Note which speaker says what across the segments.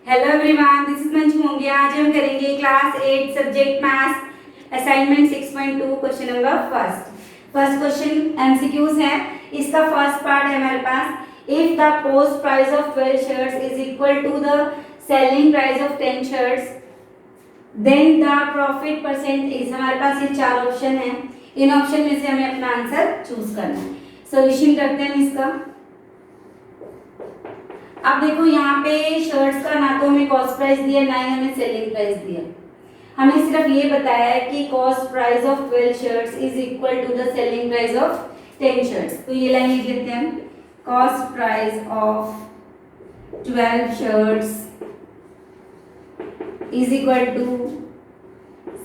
Speaker 1: Hello everyone, this is Manju Mongia. आज हम करेंगे class 8 subject maths assignment 6.2 question number first question MCQs है। इसका फर्स्ट पार्ट है हमारे पास, if the cost price of 12 shirts is equal to the selling price of 10 shirts then the profit percent is. हमारे पास ये चार ऑप्शन है, इन ऑप्शन में से हमें अपना आंसर चूज करना है। सॉल्यूशन करते हैं इसका। अब देखो यहाँ पे शर्ट्स का ना तो हमें कॉस्ट प्राइस दिया, ना ही हमें सेलिंग प्राइस दिया। हमें सिर्फ ये बताया है कि cost price of 12 shirts is equal to the selling price of 10 shirts. तो ये लाइन लिख लेते हैं हम, cost price of 12 shirts is equal to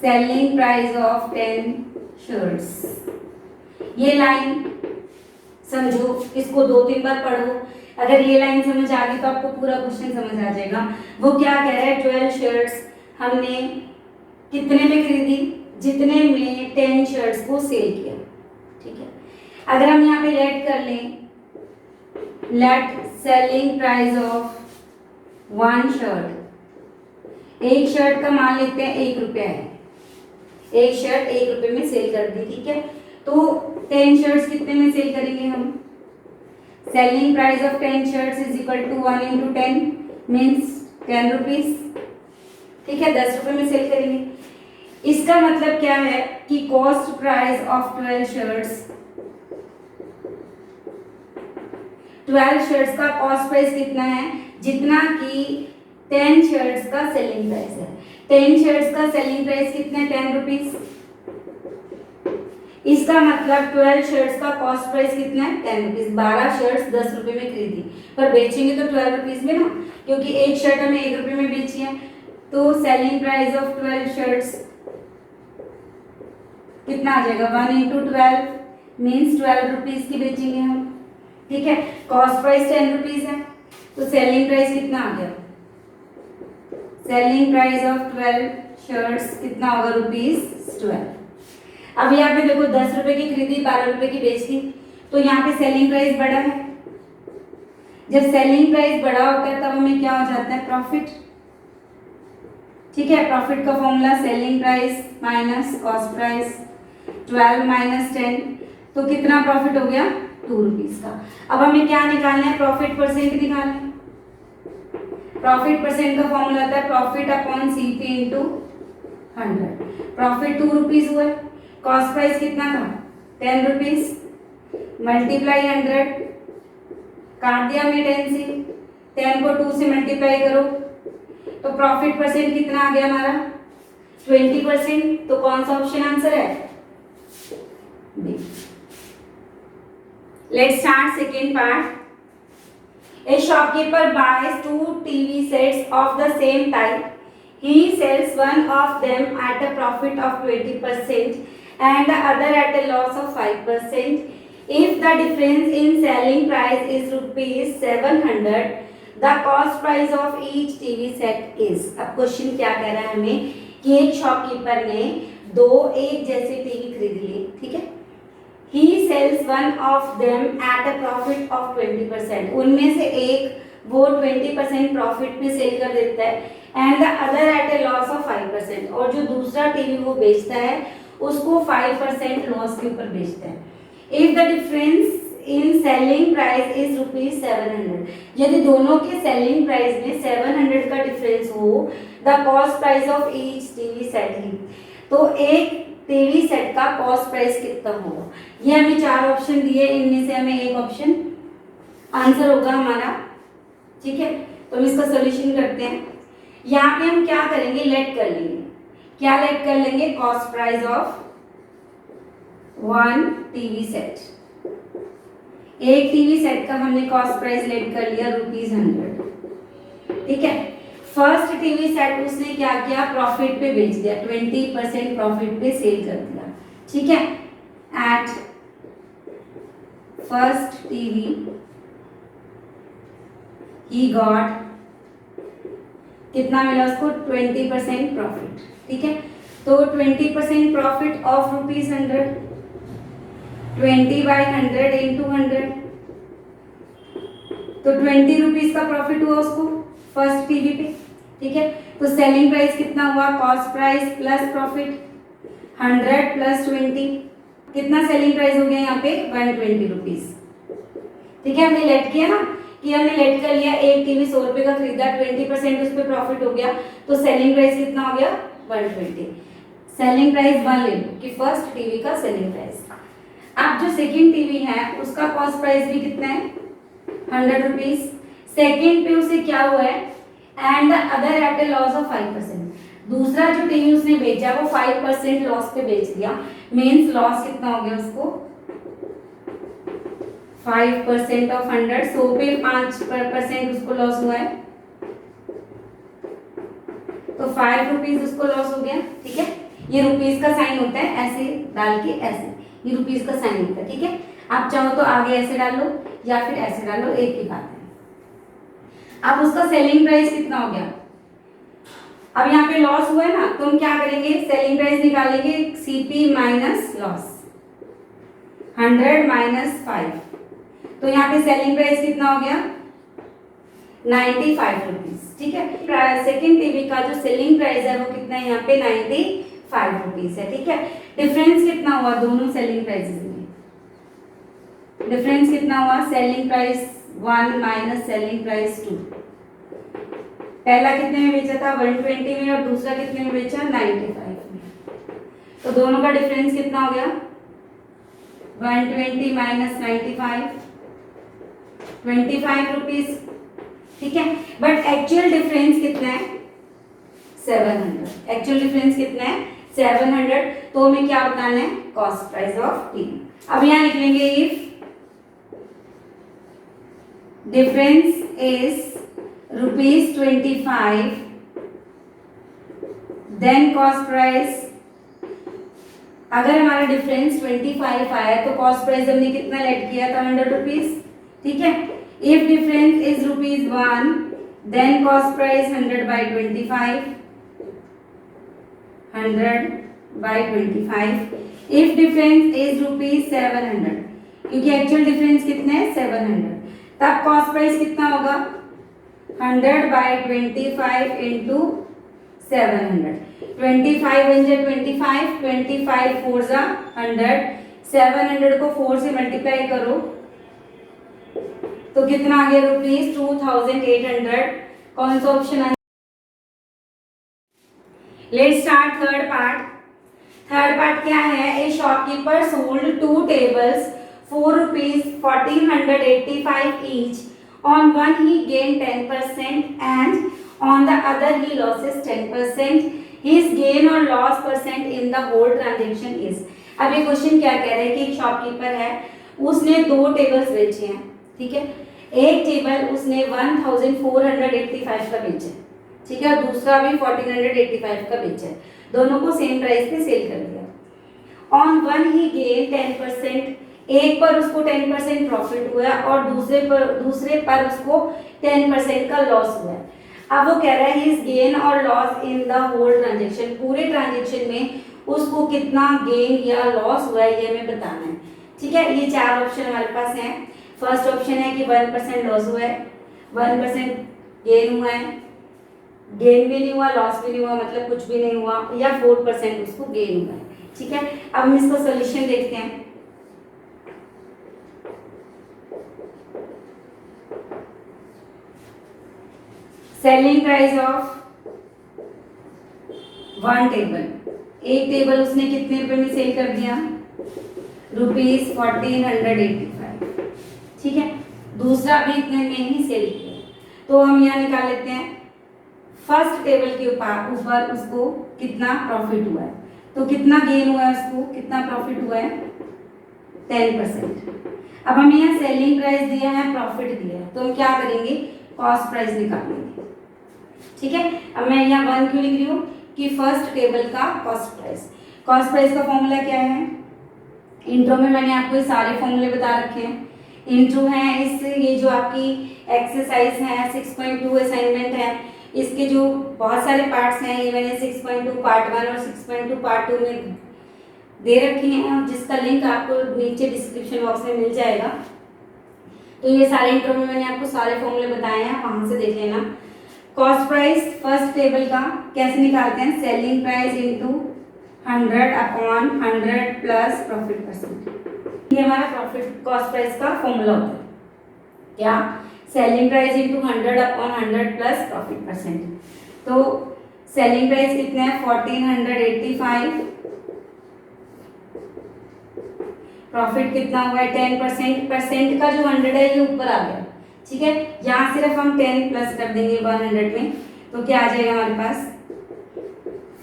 Speaker 1: selling price of 10 shirts. ये लाइन समझो, इसको 2-3 बार पढ़ो। अगर ये लाइन समझ आ गई तो आपको पूरा क्वेश्चन समझ आ जाएगा। वो क्या कह रहा है, 12 शर्ट्स हमने कितने में खरीदी, जितने में 10 शर्ट्स को सेल किया। ठीक है, अगर हम यहाँ पे लेट कर लें, let selling price of 1 shirt, एक शर्ट का मान लेते हैं 1 रुपया है, एक शर्ट 1 रुपये में सेल कर दी। ठीक है, तो 10 शर्ट्स कितने में सेल करेंगे हम, selling price of 10 shirts is equal to 1 into 10 means 10 rupees. ठीक है, 10 रुपए में सेल करेंगे। इसका मतलब क्या है कि cost price of 12 shirts, 12 shirts का कॉस्ट प्राइस कितना है, जितना कि 10 शर्ट्स का सेलिंग प्राइस है। 10 शर्ट्स का सेलिंग प्राइस कितना है, 10 रुपीज। इसका मतलब 12 शर्ट्स का कॉस्ट प्राइस कितना है, 10 रुपीज। 12 शर्ट्स 10 रुपए में खरीदी, पर बेचेंगे तो 12 रुपीज में ना, क्योंकि एक शर्ट हमें 1 रुपए में बेची है। तो सेलिंग प्राइस ऑफ 12 शर्ट्स कितना आ जाएगा, 1 into 12 मीन्स 12 रुपीज की बेचेंगे हम। ठीक है, कॉस्ट प्राइस 10 रुपीज है, तो सेलिंग प्राइस कितना आ गया, सेलिंग प्राइस ऑफ 12 शर्ट्स कितना होगा, ₹12। अब यहाँ पे देखो 10 रुपए की खरीदी, 12 रुपए की बेच दी, तो यहाँ पे सेलिंग प्राइस बढ़ा है। जब सेलिंग प्राइस बढ़ा होता है तब हमें क्या हो जाता है, प्रॉफिट। ठीक है, प्रॉफिट का formula selling price minus cost price, 12 minus 10, तो कितना प्रॉफिट हो गया, 2 रुपीज का। अब हमें क्या निकालना है, प्रॉफिट परसेंट निकालना है। प्रॉफिट परसेंट का फॉर्मूला होता है profit upon CP into 100। Profit 2 rupees हुआ, कॉस्ट प्राइस कितना था, 10 रुपीज, मल्टीप्लाई 100, काट दिया हमने 10 से, 10 को 2 से मल्टीप्लाई करो तो प्रॉफिट परसेंट कितना आ गया हमारा, 20%। तो कौन सा ऑप्शन आंसर है, B. Let's start second part. A shopkeeper buys 2 TV sets of the same type. He sells one of them at a profit of 20% and the other at a loss of 5%. If the difference in selling price is ₹700, the cost price of each TV set is। अब question क्या कह रहा है हमें कि एक shopkeeper ने 2 एक जैसे टीवी खरीद लिए। ठीक है, He sells one of them at a profit of 20%। उनमें से एक वो 20% प्रॉफिट पे सेल कर देता है, and the other at A loss of 5%। और जो दूसरा टीवी वो बेचता है उसको 5% लॉस के ऊपर बेचता है। If the difference in selling price is ₹700, यदि दोनों के सेलिंग प्राइस में 700 का डिफरेंस हो, the cost price of each TV set ही, तो एक टीवी सेट का कॉस्ट प्राइस कितना होगा। ये हमें 4 ऑप्शन दिए, इनमें से हमें एक ऑप्शन आंसर होगा हमारा। ठीक है, तो हम इसका सॉल्यूशन करते हैं। यहाँ पे हम क्या करेंगे, लेट कर लेंगे। क्या लेट कर लेंगे, cost price of 1 TV set. एक टीवी सेट का हमने कॉस्ट प्राइस लेट कर लिया ₹100। ठीक है, फर्स्ट टीवी सेट उसने क्या किया, प्रॉफिट पे बेच दिया, 20% प्रॉफिट पे सेल कर दिया। ठीक है, at first TV he got, कितना मिला उसको, 20% प्रॉफिट। ठीक है, तो 20% प्रॉफिट ऑफ ₹100, 20/100 इंटू 100, तो 20 रुपीज का प्रॉफिट हुआ उसको फर्स्ट टीवी पे। ठीक है। तो सेलिंग प्राइस कितना हुआ, cost price plus profit 100 plus 20, कितना सेलिंग प्राइस हो गया यहाँ पे 120 रुपीज। ठीक है, हमने लेट किया ना कि हमने लेट कर लिया, एक टीवी 100 रुपए का खरीदा, 20% उस पर प्रॉफिट हो गया, तो सेलिंग प्राइस कितना हो गया 120। सेलिंग प्राइस 1 ले लो कि फर्स्ट टीवी का सेलिंग प्राइस। अब जो सेकंड टीवी है उसका कॉस्ट प्राइस भी कितना है 100 रुपीज। सेकंड पे उसे क्या हुआ है, and the other at A loss of 5%। दूसरा जो टीवी उसने बेचा वो 5% लॉस पे बेच दिया, मींस लॉस कितना हो गया उसको 5% ऑफ 100, 100 पे 5% उसको लॉस हुआ है, तो 5 रुपीज उसको लॉस हो गया। ठीक है, ये रुपीज का साइन होता है, ऐसे डाल के ऐसे, ये रुपीज का साइन होता है। ठीक है, आप चाहो तो आगे ऐसे डाल लो या फिर ऐसे डाल लो, एक ही बात है। अब उसका सेलिंग प्राइस कितना हो गया, अब यहाँ पे लॉस हुआ है ना, तो हम क्या करेंगे, सेलिंग प्राइस निकालेंगे, सीपी माइनस लॉस 100 माइनस 5, तो यहाँ पे सेलिंग प्राइस कितना हो गया 95 रुपीज। ठीक है, सेकेंड टीवी का जो सेलिंग प्राइस है वो कितना है यहाँ पे 95 रुपीज है। ठीक है, डिफरेंस कितना हुआ दोनों सेलिंग प्राइसेस में, डिफरेंस कितना हुआ, selling price 1 minus selling price 2। पहला कितने में बेचा था 120 में और दूसरा कितने में बेचा 95 में, तो दोनों का डिफरेंस कितना हो गया 120 माइनस 95, 25 रुपीज। ठीक है, बट एक्चुअल डिफरेंस कितना है 700, एक्चुअल डिफरेंस कितना है 700, तो हमें क्या बताना है कॉस्ट प्राइस ऑफ टीवी। अब यहां लिखेंगे if difference is ₹25, then cost price, अगर हमारा डिफरेंस 25 आया तो कॉस्ट प्राइस हमने कितना लेट किया था 100 रुपीज। ठीक है, if difference is ₹1, then cost price 100 by 25, 100 by 25। If difference is ₹700, क्योंकि एक्चुअल डिफरेंस कितना है 700, तब कॉस्ट प्राइस कितना होगा 100 by 25 into 700, 25 1 25, 25 4 100, 700 को 4 से मल्टीप्लाई करो तो कितना आ गया ₹2800। कौन सा ऑप्शन है, let's start third part. Third part क्या है, ए shopkeeper sold 2 tables for ₹1485 each, on one he gained 10% and on the other he loses 10%, his gain or loss percent in the whole transaction is। अब ये question क्या कह रहा है कि एक शॉपकीपर है, उसने 2 टेबल्स बेचे हैं। ठीक है, एक टेबल उसने 1485 का बेचा है, ठीक है, दूसरा भी 1485 का बेचा है, दोनों को सेम प्राइस पे सेल कर दिया। ऑन वन ही गेन 10%, एक पर उसको 10% प्रॉफिट हुआ और दूसरे पर उसको 10% का लॉस हुआ है। अब वो कह रहा है हिज गेन और loss in the whole transaction, पूरे ट्रांजेक्शन में उसको कितना गेन या लॉस हुआ है ये हमें बताना है। ठीक है, ये 4 ऑप्शन हमारे पास हैं। फर्स्ट ऑप्शन है कि 1% लॉस हुआ है, 1% गेन हुआ है, गेन भी नहीं हुआ लॉस भी नहीं हुआ, मतलब कुछ भी नहीं हुआ, या 4% उसको गेन हुआ है। ठीक है, अब हम इसका सोल्यूशन देखते हैं। सेलिंग प्राइस ऑफ 1 टेबल, एक टेबल उसने कितने रुपए में सेल कर दिया ₹1485। ठीक है, दूसरा भी इतने में ही सेल किया, तो हम यहाँ निकाल लेते हैं फर्स्ट टेबल के ऊपर उसको कितना प्रॉफिट हुआ है, तो कितना गेन हुआ है उसको, कितना प्रॉफिट हुआ है 10%। अब हमें यहाँ सेलिंग प्राइस दिया है, प्रॉफिट दिया है, तो हम क्या करेंगे कॉस्ट प्राइस निकालेंगे। ठीक है, अब मैं यहाँ 1 क्यों लिख रही हूँ कि फर्स्ट टेबल का कॉस्ट प्राइस। कॉस्ट प्राइस का फॉर्मूला क्या है, इंट्रो में मैंने आपको ये सारे फॉर्मूले बता रखे हैं। इंट्रो है इस, ये जो आपकी एक्सरसाइज है 6.2 असाइनमेंट है, इसके जो बहुत सारे पार्ट्स हैं ये मैंने 6.2 पार्ट 1 और 6.2 पार्ट 2 में दे रखे हैं, जिसका लिंक आपको नीचे डिस्क्रिप्शन बॉक्स में मिल जाएगा। तो ये सारे इंट्रो में मैंने आपको सारे फॉर्मूले बताए हैं, वहां से देख लेना। कॉस्ट प्राइस फर्स्ट टेबल का कैसे निकालते हैं, selling price into 100 upon 100 plus profit percent. ये हमारा प्रॉफिट कॉस्ट प्राइस का फॉर्मूला होता है, क्या, selling price into 100 upon 100 plus profit percent. तो सेलिंग प्राइस कितना है 1485, प्रॉफिट कितना हुआ है 10%, परसेंट का जो 100 है ये ऊपर आ गया, ठीक है। यहाँ सिर्फ हम 10 प्लस कर देंगे 100 में, तो क्या आ जाएगा हमारे पास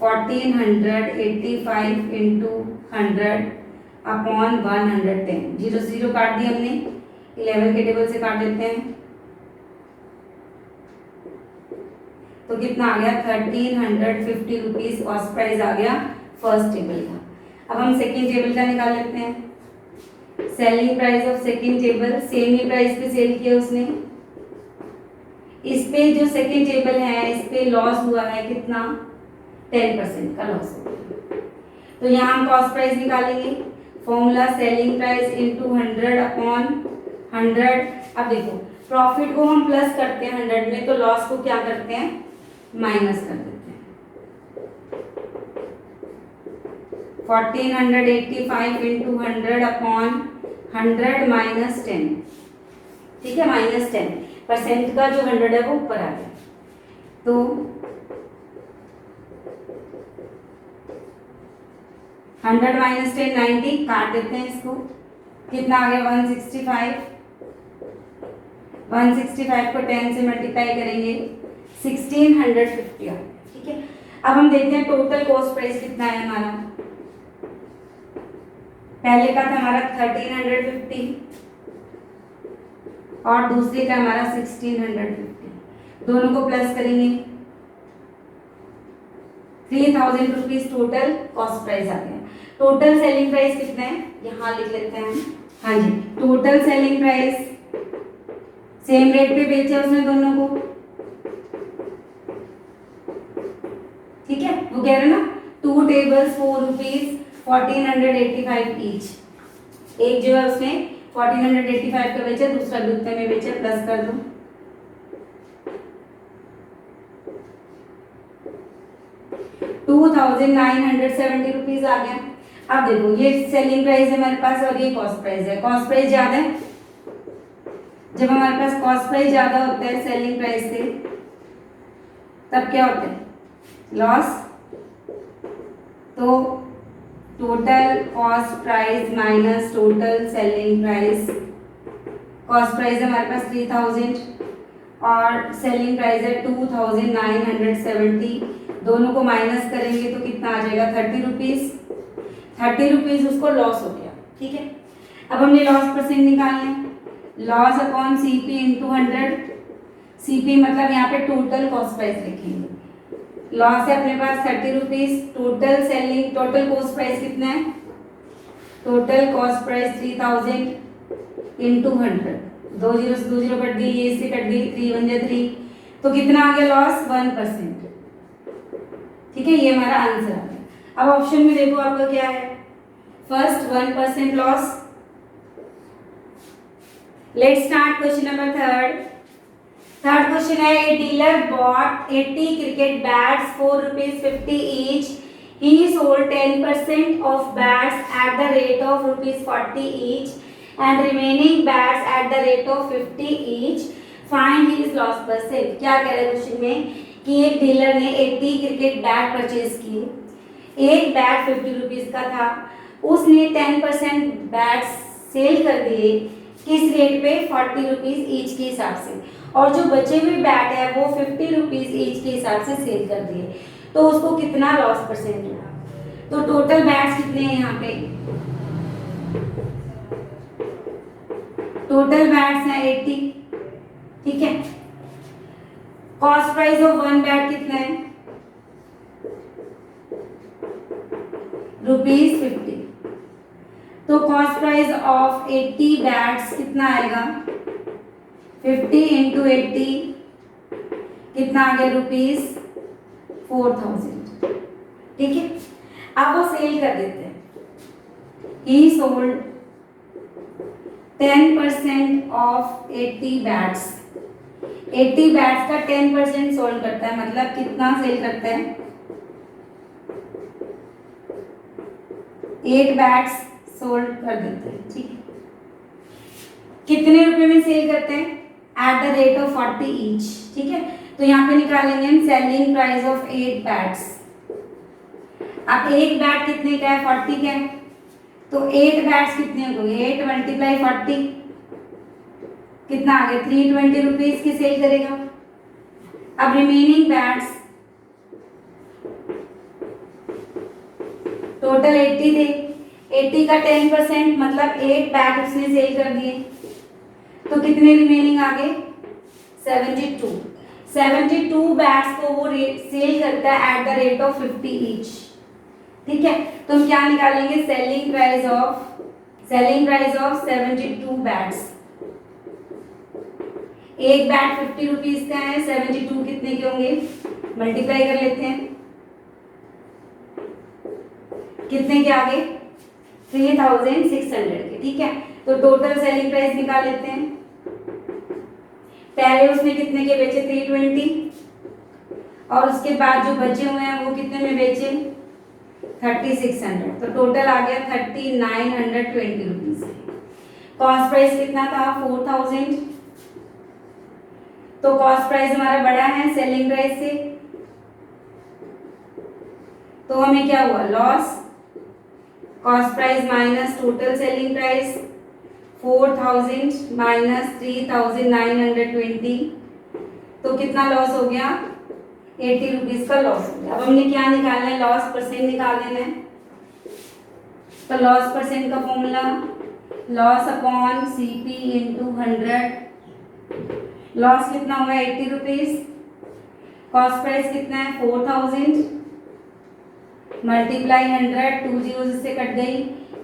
Speaker 1: 1485 इंटू 100 अपॉन 110। 0 0 काट दिया हमने, 11 के टेबल से काट देते हैं, तो कितना आ गया 1350 रुपीज कॉस्ट प्राइस आ गया फर्स्ट टेबल का। अब हम सेकेंड टेबल का निकाल लेते हैं। Selling price of second table, same he price पे सेल किया उसने, इस पे जो सेकेंड टेबल है इस पे लॉस हुआ है कितना 10% का लॉस हो गया। तो यहाँ हम कॉस्ट प्राइस निकालेंगे, formula selling price into 100 upon 100। अब देखो प्रॉफिट को हम प्लस करते हैं 100 में, तो लॉस को क्या करते हैं माइनस कर देते हैं। 1485 इंटू 100 अपॉन 100 माइनस 10, ठीक है, माइनस 10 परसेंट का जो 100 है वो ऊपर आ गया। तो 100 माइनस 10 90, काट देते हैं इसको, कितना आ गया 165, 165 को 10 से मल्टीप्लाई करेंगे 1650 आ, ठीक है। अब हम देखते हैं टोटल कॉस्ट प्राइस कितना है हमारा। पहले का था हमारा 1350 और दूसरे का हमारा 1650, दोनों को प्लस करेंगे 3000 रुपीज टोटल कॉस्ट प्राइस आ गया। टोटल सेलिंग प्राइस कितना है यहाँ लिख लेते हैं, हाँ जी, total selling price same rate पे बेचे उसने दोनों को, ठीक है, वो कह रहे ना 2 टेबल्स 4 रुपीज 1485 ईच। एक जो है उसने 1485 का बेचा, दूसरा भी उतने में बेचा, प्लस कर दो, ₹2970 आ गया। अब देखो ये सेलिंग प्राइस है हमारे पास और ये कॉस्ट प्राइस है। कॉस्ट प्राइस ज्यादा है, जब हमारे पास कॉस्ट प्राइस ज्यादा होता है सेलिंग प्राइस से तब क्या होता है लॉस। तो total cost price minus total selling price, cost price है हमारे पास 3000 और सेलिंग प्राइस है 2970, दोनों को माइनस करेंगे तो कितना आ जाएगा 30 रुपीज। 30 रुपीज उसको लॉस हो गया, ठीक है। अब हमने लॉस परसेंट निकालना है, loss upon CP into 100। CP मतलब यहाँ पे टोटल कॉस्ट प्राइस लिखेंगे, लॉस है अपने पास 30 rupees, total selling total cost price कितना है, टोटल कॉस्ट प्राइस 3000 इंटू 100, 2 0 से 2 0 कट दी, ये से कट दी, 3 1 3, तो कितना आ गया लॉस 1%, ठीक है, ये हमारा आंसर आ गया। अब ऑप्शन में देखो आपका क्या है, first 1% loss. Let's start question number third question है, a dealer bought 80 cricket bats for ₹50 each. He sold 10% of bats at the rate of ₹40 each and remaining bats at the rate of 50 each. Find his loss percent. क्या कह रहे हैं question में कि एक dealer ने 80 cricket bat purchase किए, एक बैट 50 रुपीज का था, उसने 10% बैट्स सेल कर दिए, किस रेट पे 40 रुपीज ईच के हिसाब से, और जो बचे हुए बैट है वो 50 रुपीज ईच के हिसाब से सेल कर दिए, तो उसको कितना लॉस परसेंट हुआ। तो टोटल बैट्स कितने हैं यहाँ पे, टोटल बैट्स हैं 80, ठीक है। Cost price of one bat कितना है ₹50, तो कॉस्ट प्राइस ऑफ 80 बैट्स कितना आएगा 50 इंटू 80 कितना आ गया ₹4000, ठीक है। अब वो सेल कर देते हैं, ही सोल्ड 10% ऑफ 80 बैट्स, 80 बैट्स का 10% सोल्ड करता है, मतलब कितना सेल करता है? 8 बैट्स सोल्ड कर देते हैं, ठीक है। कितने रुपए में सेल करते हैं? At the rate of 40 each, ठीक है। तो यहाँ पे निकालेंगे हम सेलिंग प्राइस ऑफ 8 बैट्स। अब एक बैट कितने का है? 40 का है, तो 8 बैट्स कितने हो गए? 8 मल्टीप्लाई 40 कितना आ गया? 320 रुपीज की सेल करेगा। अब रिमेनिंग बैट्स टोटल 80 थे, 80 का 10% मतलब 8 बैट उसने सेल कर दिए, तो कितने रिमेनिंग आ गए? 72 बैट्स को वो सेल करता है at the rate of 50 each, ठीक है। तो हम क्या निकालेंगे? Selling price of 72 bats. एक बैट 50 रुपीज का है, 72 कितने के होंगे? मल्टीप्लाई कर लेते हैं, कितने के आगे? 3600 के, ठीक है। तो टोटल सेलिंग प्राइस निकाल लेते हैं। पहले उसने कितने के बेचे? 320, और उसके बाद जो बचे हुए हैं वो कितने में बेचे? 3600, तो टोटल आ गया 3920 रुपीज। कॉस्ट प्राइस कितना था? 4000। तो कॉस्ट प्राइस हमारा बड़ा है सेलिंग प्राइस से, तो हमें क्या हुआ? Loss. Cost price minus total selling price, 4000 minus 3920, तो कितना लॉस हो गया? 80 रुपीज का लॉस हो गया। अब हमने क्या निकालना है? लॉस परसेंट निकाल देना है। तो लॉस परसेंट का formula loss upon CP into 100। Loss कितना हुआ? 80 रुपीज। कॉस्ट प्राइस कितना है? 4000 मल्टीप्लाई 100, 2 जीरो इससे कट गई,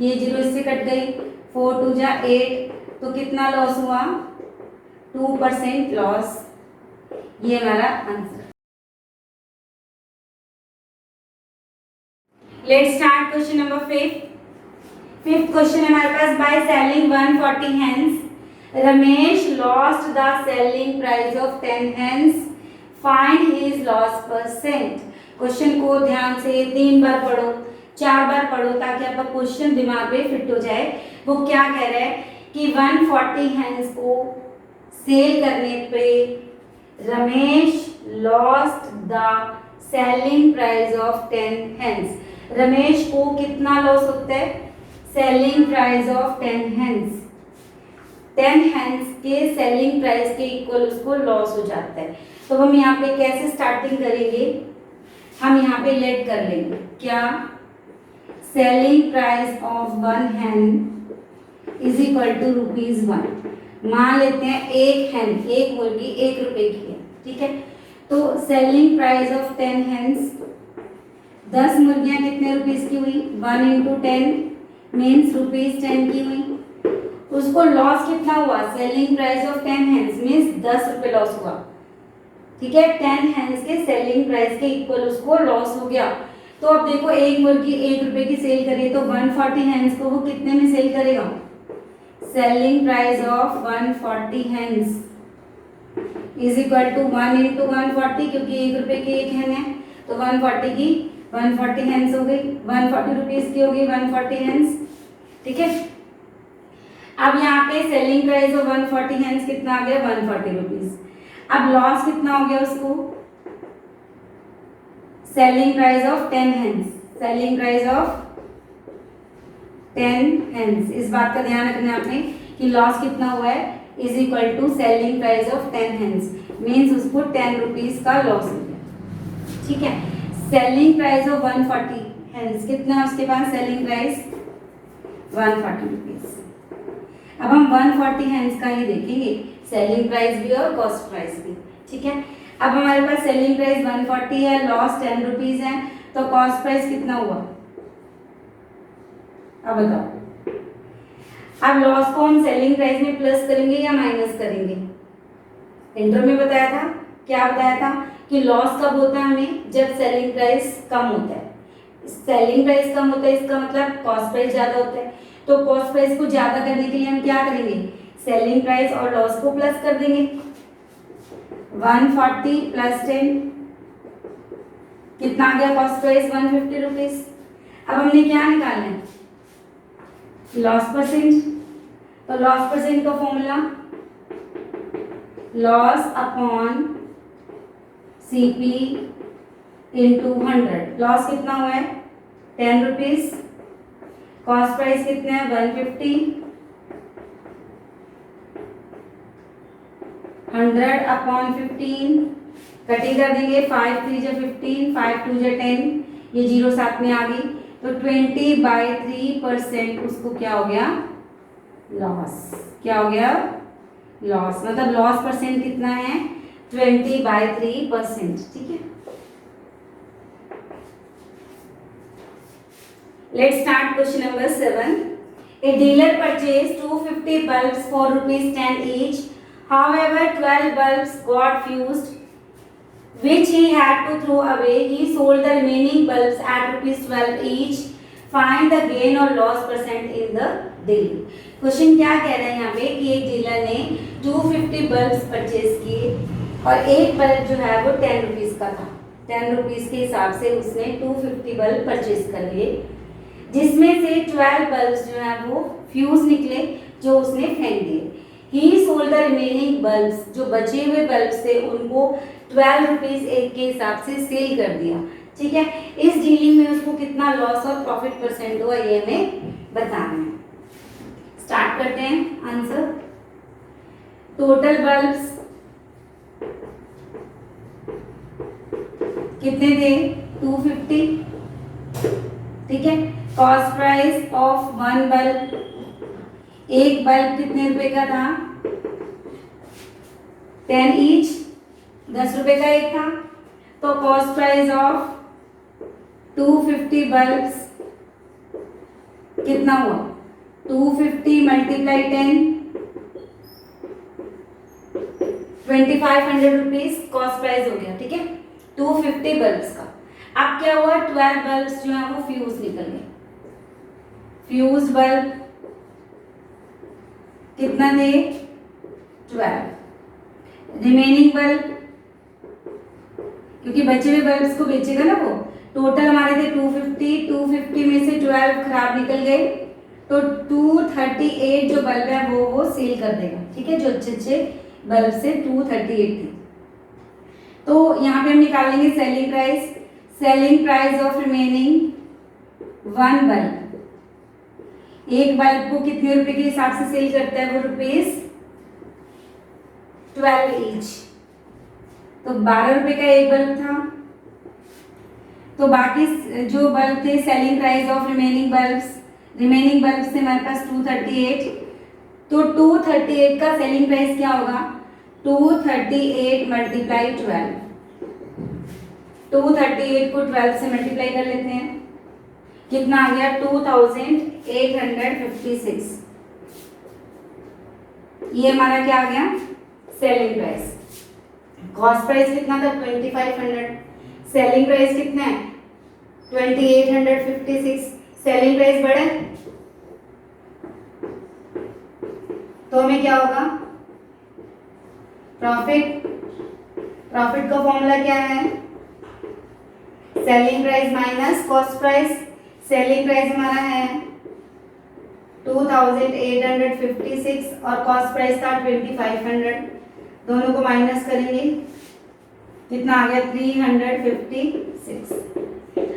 Speaker 1: ये जीरो इससे कट गई, 4 2 जा 8, तो कितना लॉस हुआ? 2% लॉस। ये हमारा answer. Let's start question number 5th question हमारे पास। By selling 140 hens Ramesh lost the selling price of 10 hens, find his loss percent. Question को ध्यान से 3 बार पढ़ो, 4 बार पढ़ो, ताकि आपका क्वेश्चन दिमाग में फिट हो जाए। वो क्या कह रहा है कि 140 हेंस को सेल करने पे Ramesh lost the selling price of 10 hence. Ramesh को कितना लॉस होता है? Selling price of 10 hence. 10 hence के सेलिंग प्राइस के इक्वल उसको लॉस हो जाता है। तो हम यहाँ पे कैसे स्टार्टिंग करेंगे? हम यहाँ पे लेट कर लेंगे क्या? सेलिंग प्राइस ऑफ 1 हेन इज इक्वल टू ₹1। मान लेते हैं एक हेन, एक मुर्गी 1 रुपए की है, ठीक है। तो सेलिंग प्राइस ऑफ 10 हेन्स, 10 मुर्गियां कितने रुपीस की हुई? 1 इंटू 10 मीन्स ₹10 की हुई। उसको लॉस कितना हुआ? Selling price of 10 hens means 10 रुपए लॉस हुआ, ठीक है। 10 हेन्स के सेलिंग प्राइस के इक्वल उसको लॉस हो गया। तो अब देखो एक मुर्गी 1 रुपए की सेल करे तो 140 हेन्स को वो कितने में सेल करेगा? Selling price of 140 hens is equal to 1 into 140, क्योंकि 1 रुपए की एक हेन है, तो 140 की 140 हेन्स हो गई, 140 रुपीज की होगी 140 हेन्स, ठीक है। अब यहाँ पे सेलिंग प्राइस ऑफ 140 हेन्स कितना आ गया? 140 रुपीज। अब लॉस कितना हो गया उसको? Selling price of 10 hens, selling price of 10 hens. इस बात का ध्यान रखना आपने कि लॉस कितना हुआ है is equal to selling price of 10 hens, means उसको 10 रुपीज का लॉस हो गया, ठीक है। सेलिंग प्राइस ऑफ 140 हेन्स कितना है उसके पास? Selling price 140 rupees. अब हम 140 हेन्स का ही देखेंगे, सेलिंग प्राइस भी और कॉस्ट प्राइस भी, ठीक है। अब हमारे पास सेलिंग प्राइस 140 है, लॉस 10 रुपीज है, तो कॉस्ट प्राइस कितना हुआ? अब बताओ। अब लॉस को हम सेलिंग प्राइस में प्लस करेंगे या माइनस करेंगे? इंट्रो में बताया था, क्या बताया था कि लॉस कब होता है हमें? जब सेलिंग प्राइस कम होता है। सेलिंग प्राइस कम होता है इसका मतलब कॉस्ट प्राइस ज्यादा होता है, तो कॉस्ट प्राइस को ज्यादा करने के लिए हम क्या करेंगे? सेलिंग प्राइस और लॉस को प्लस कर देंगे। 140 प्लस 10 कितना आ गया? Cost price 150 rupees. अब हमने क्या निकालना है? Loss percent. तो लॉस परसेंट का formula loss upon CP into 100। Loss कितना हुआ है? 10 रुपीज। कॉस्ट प्राइस कितने है? 150। 100 अपॉन 15 कटिंग कर देंगे। 5 3 जा 15, 5 2 जा 10, ये जीरो साथ में आ गई। तो 20/3% उसको क्या हो गया? लॉस। क्या हो गया? लॉस। मतलब लॉस परसेंट कितना है? 20/3%। ठीक है, let's start question number 7। A dealer purchased 250 bulbs for ₹10 each. However, 12 bulbs got fused, which he had to throw away. He sold the remaining bulbs at ₹12 each. Find the gain or loss percent in the deal. Question क्या कह रहे हैं यहाँ पे कि एक dealer ने 250 bulbs purchase किए और एक बल्ब जो है वो 10 रुपीज का था। 10 रुपीज के हिसाब से उसने 250 बल्ब परचेज कर लिए, जिसमें से 12 बल्ब्स जो है वो फ्यूज निकले, जो उसने फेंक दिए। ही सोल्ड द रिमेनिंग बल्ब्स, जो बचे हुए बल्ब्स थे उनको 12 रुपीज एक के हिसाब से सेल कर दिया। ठीक है, इस डीलिंग में उसको कितना लॉस और प्रॉफिट परसेंट हुआ ये हमें बताना है। स्टार्ट करते हैं आंसर। टोटल बल्ब्स कितने थे? 250। ठीक है, cost price of one bulb, एक बल्ब कितने रुपए का था? 10 ईच, 10 रुपए का एक था। तो कॉस्ट प्राइस ऑफ 250 बल्ब्स कितना हुआ? 250 मल्टीप्लाई 10, 2500 रुपीज कॉस्ट प्राइस हो गया। ठीक है, 250 बल्ब्स का। अब क्या हुआ? 12 बल्ब्स जो है वो फ्यूज निकल गए। फ्यूज बल्ब कितना थे? 12। रिमेनिंग बल्ब, क्योंकि बचे हुए बल्ब्स को बेचेगा ना वो, टोटल हमारे थे 250, 250 में से 12 खराब निकल गए, तो 238 जो बल्ब है वो सेल कर देगा। ठीक है, जो अच्छे अच्छे बल्ब से 238 थे। तो यहाँ पे हम निकाल लेंगे selling price. Selling price of remaining one bulb, एक बल्ब को कितने रुपए के हिसाब से सेल करता है वो? ₹12 ईच। तो 12 रुपए का एक बल्ब था। तो बाकी जो बल्ब थे, selling price of remaining bulbs, remaining bulb से हमारे पास 238। तो 238 का सेलिंग प्राइस क्या होगा? 238 मल्टीप्लाई 12। 238 को 12 से मल्टीप्लाई कर लेते हैं, कितना आ गया? 2856। ये हमारा क्या आ गया? Selling price. कॉस्ट प्राइस कितना था? 2500। सेलिंग प्राइस कितना है? 2856। सेलिंग प्राइस बढ़े तो हमें क्या होगा? प्रॉफिट। प्रॉफिट का फॉर्मूला क्या है? Selling price minus cost price. Selling price हमारा है 2856 और कॉस्ट प्राइस था 2500। दोनों को माइनस करेंगे, कितना आ गया? 356।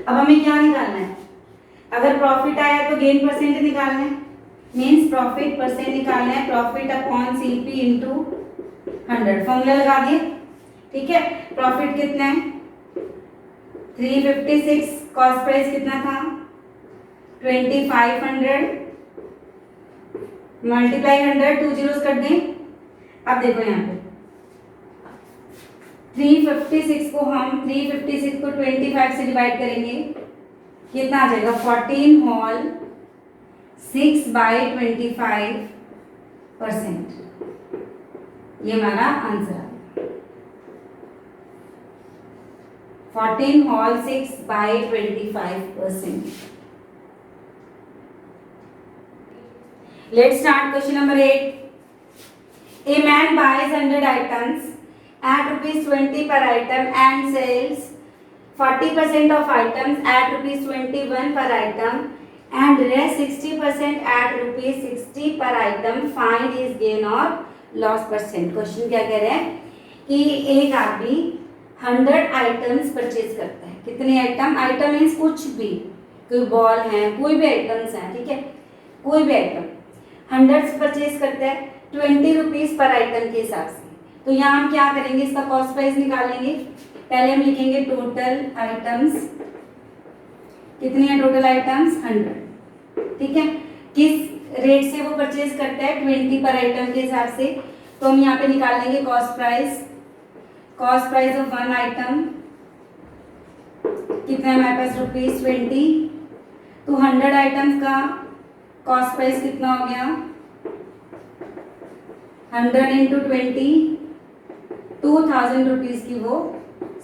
Speaker 1: अब हमें क्या निकालना है? अगर प्रॉफिट आया तो गेन परसेंट निकालना है, मीन्स प्रॉफिट परसेंट निकालना है। Profit upon CP into 100, formula लगा दिए। ठीक है, प्रॉफिट कितना है? 356। कॉस्ट प्राइस कितना था? 2500 मल्टीप्लाई 100, 2 जीरोस कर दें। अब देखो यहाँ पे 356 को 25 से डिवाइड करेंगे, कितना आ जाएगा? 14 होल 6/25%। ये हमारा आंसर है। 14 whole 6/25%। Let's start question number 8. A man buys 100 items at rupees 20 per item and sells 40% of items at rupees 21 per item and rest 60% at rupees 60 per item, find his gain or loss percent। Question क्या कह रहे हैं कि एक आदमी 100 items purchase करता है। कितने आइटम? आइटम मीन्स कुछ भी, कोई बॉल है, कोई भी आइटम्स हैं, ठीक है, कोई भी आइटम 100 परचेज करता है 20 रुपीज पर आइटम के हिसाब से। तो यहाँ हम क्या करेंगे, इसका कॉस्ट प्राइस निकालेंगे। पहले हम लिखेंगे टोटल आइटम्स, कितनी है टोटल आइटम्स? 100, ठीक है। किस रेट से वो परचेज करता है? 20 पर आइटम के हिसाब से। तो हम यहाँ पे निकाल लेंगे cost price. Cost price of one item कितना है हमारे पास? ₹20। तो 100 आइटम्स का कॉस्ट प्राइस कितना हो गया? 100 इंटू 20, 2000 रुपीज की वो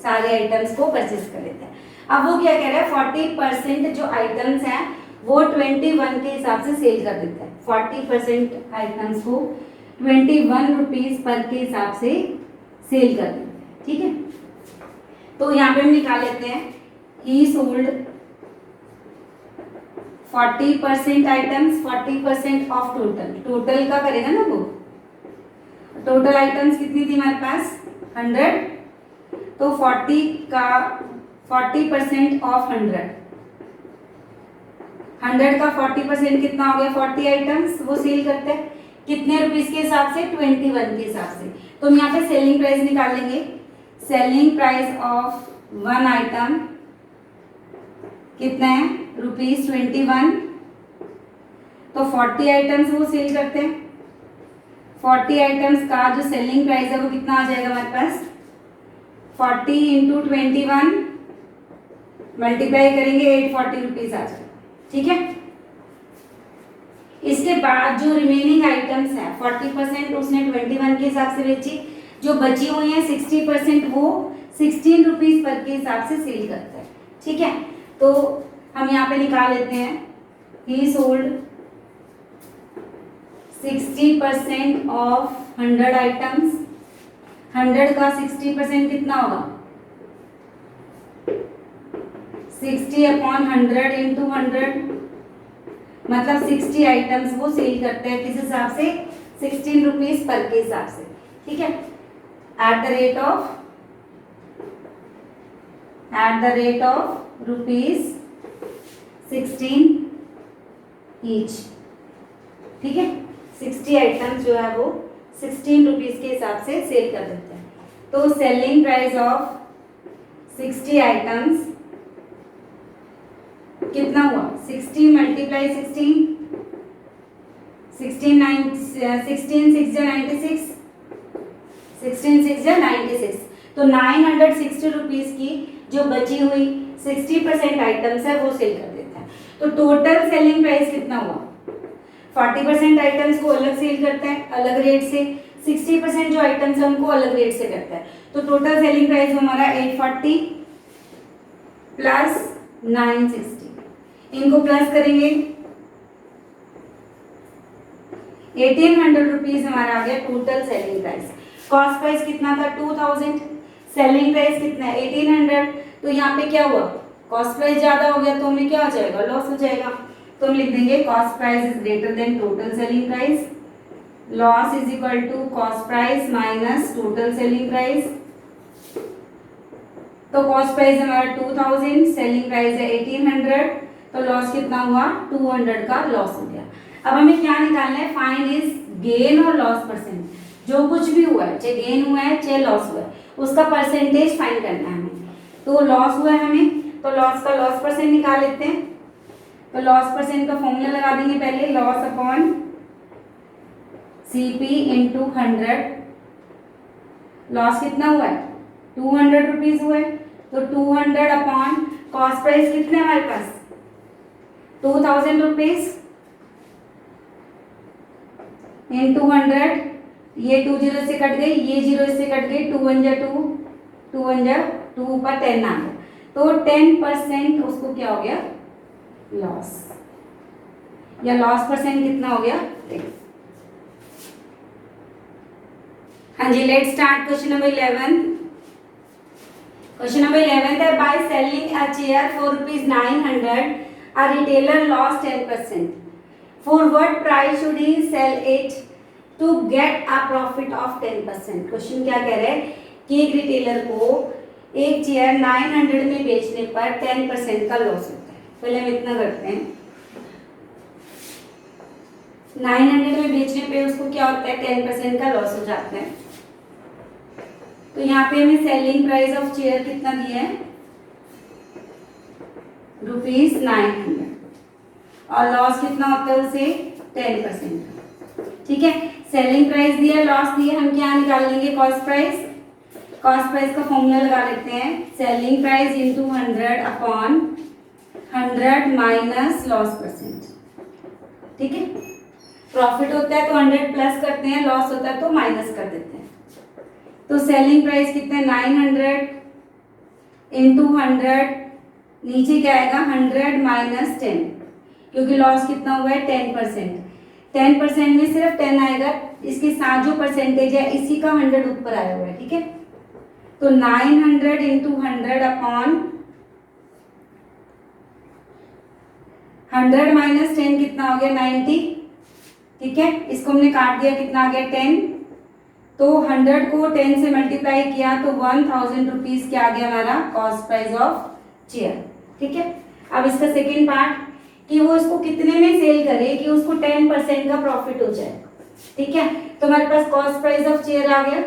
Speaker 1: सारे आइटम्स को परचेज कर लेते हैं। अब वो क्या कह रहा है, 40% जो आइटम्स हैं वो 21 के हिसाब से सेल कर देता है। 40% आइटम्स को 21 रुपीज पर के हिसाब से सेल कर देते हैं, ठीक है। तो यहाँ पे हम निकाल लेते हैं, ही sold 40% items, 40% of total. Total का करेगा ना वो, टोटल आइटम्स कितनी थी हमारे पास? 100। तो 40% ऑफ 100 का 40% कितना हो गया? 40 आइटम्स वो सेल करते हैं। कितने रुपीस के हिसाब से? 21 के हिसाब से। तो हम यहाँ पे सेलिंग प्राइस निकाल लेंगे। Selling price of one item कितना है? ₹21। तो 40 आइटम्स वो सेल करते हैं। 40 आइटम्स का जो सेलिंग प्राइस है वो कितना आ जाएगा हमारे पास? 40 इंटू 21 मल्टीप्लाई करेंगे 840 रुपीज आ जाएगा, ठीक है। इसके बाद जो रिमेनिंग आइटम्स है 40% उसने 21 के हिसाब से बेची, जो बची हुई है 60% वो 16 रुपीज पर के हिसाब से सेल करता है, ठीक है। तो हम यहाँ पे निकाल लेते हैं, ही सोल्ड 60% ऑफ 100 आइटम्स। 100 का 60% कितना होगा? 60/100 इंटू 100, मतलब 60 आइटम्स वो सेल करते हैं किस हिसाब से? 16 रुपीज पर के हिसाब से, ठीक है। At the rate of ₹16 each, ठीक है। 60 आइटम्स जो है वो 16 रुपीज के हिसाब से सेल कर देते हैं। तो सेलिंग प्राइस ऑफ 60 आइटम्स कितना हुआ? 60 मल्टीप्लाई 16, 16 6 96, 16 6 96। तो 960 रुपीज की जो बची हुई 60% आइटम्स है वो सेल कर देता है। तो टोटल सेलिंग प्राइस कितना हुआ? 40% आइटम्स को अलग सेल करता है अलग रेट से, 60% जो आइटम्स है उनको अलग रेट से करता है। तो टोटल सेलिंग प्राइस हमारा 840 प्लस 960, इनको प्लस करेंगे 1800 रुपीज हमारा आ गया total selling price. Cost price कितना था? 2000, सेलिंग प्राइस कितना है? 1800। तो यहाँ पे क्या हुआ? कॉस्ट प्राइस ज्यादा हो गया तो हमें क्या हो जाएगा? लॉस हो जाएगा। तो हम लिख देंगे cost price is greater than total selling price, loss is equal to cost price minus total selling price. तो कॉस्ट प्राइस हमारा 2000, सेलिंग प्राइस है 1800, तो लॉस कितना हुआ? 200 का लॉस हो गया। अब हमें क्या निकालना है? फाइंड इज गेन और लॉस परसेंट। जो कुछ भी हुआ है, चाहे गेन हुआ है चाहे लॉस हुआ है, उसका परसेंटेज फाइंड करना है हमें। तो लॉस हुआ है हमें, तो लॉस का लॉस परसेंट निकाल लेते हैं। तो लॉस परसेंट का फॉर्मूला लगा देंगे पहले, loss upon CP into 100। Loss कितना हुआ है? 200 रुपीज हुआ है। तो 200 अपॉन कॉस्ट प्राइस कितने हमारे पास? 2000 रुपीज इंटू 100, ये 2 जीरो से कट गई, ये 0 से कट गई, 2 1 जा 2, 2 1 जा 2 ऊपर 10 आ गया। तो 10% उसको क्या हो गया? लॉस, या लॉस परसेंट कितना हो गया? हाँ जी, let's start question number 11। Question number 11 है, by selling a chair for ₹900 a retailer lost 10%. For what price should he sell it to get a profit of 10%? Question क्या कह रहे हैं कि एक रिटेलर को एक चेयर 900 में बेचने पर 10% का लॉस होता है। पहले हम इतना करते हैं, 900 में बेचने पे उसको क्या होता है, 10% का लॉस हो जाता है। तो यहाँ पे हमें सेलिंग प्राइस ऑफ चेयर कितना दिया है, ₹900, और लॉस कितना होता है उसे 10%। ठीक है, सेलिंग प्राइस दिया, लॉस दिया, हम क्या निकाल लेंगे, कॉस्ट प्राइस। कॉस्ट प्राइस का फॉर्मूला लगा लेते हैं, selling price into 100 upon 100 minus loss %। ठीक है, प्रॉफिट होता है तो 100 प्लस करते हैं, लॉस होता है तो माइनस कर देते हैं। तो सेलिंग प्राइस कितना है, 900 इंटू 100, नीचे क्या आएगा 100 माइनस 10, क्योंकि लॉस कितना हुआ है 10%। 10% में सिर्फ 10 आएगा, इसके साथ जो परसेंटेज है इसी का 100 ऊपर आया हुआ है। ठीक है, तो 900 इंटू 100 अपॉन 100 माइनस 10 कितना हो गया, 90। ठीक है, इसको हमने काट दिया, कितना आ गया 10। तो 100 को 10 से मल्टीप्लाई किया तो 1000 रुपीज क्या आ गया हमारा, कॉस्ट प्राइस ऑफ चेयर। ठीक है, अब इसका सेकेंड पार्ट कि वो इसको कितने में सेल करे कि उसको 10% का प्रॉफिट हो जाए। ठीक है, तो हमारे पास कॉस्ट प्राइस ऑफ चेयर आ गया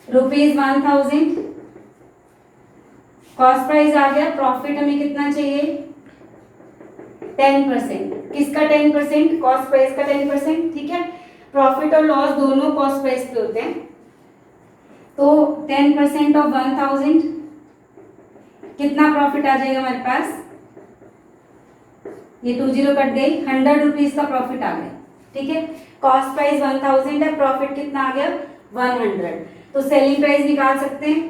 Speaker 1: ₹1000, कॉस्ट प्राइस आ गया, प्रॉफिट हमें कितना चाहिए 10%। किसका 10%, कॉस्ट प्राइस का 10%। ठीक है, प्रॉफिट और लॉस दोनों कॉस्ट प्राइस पे होते हैं, तो 10% ऑफ 1000 कितना प्रॉफिट आ जाएगा हमारे पास, ये 20 कट गई, 100 रुपीज का प्रॉफिट आ गया। ठीक है, कॉस्ट प्राइस 1000 है, प्रॉफिट कितना आ गया 100। तो सेलिंग प्राइस निकाल सकते हैं,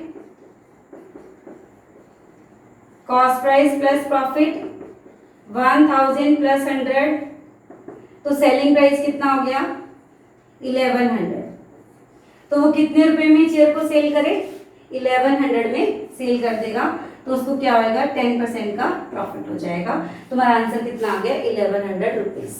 Speaker 1: cost price plus profit 1000 plus 100, तो सेलिंग प्राइस कितना हो गया 1100। तो वो कितने रुपए में चेयर को सेल करे, 1100 में सेल कर देगा, तो उसको क्या होगा 10% का प्रॉफिट हो जाएगा। तुम्हारा आंसर कितना आ गया 1100 रुपीज।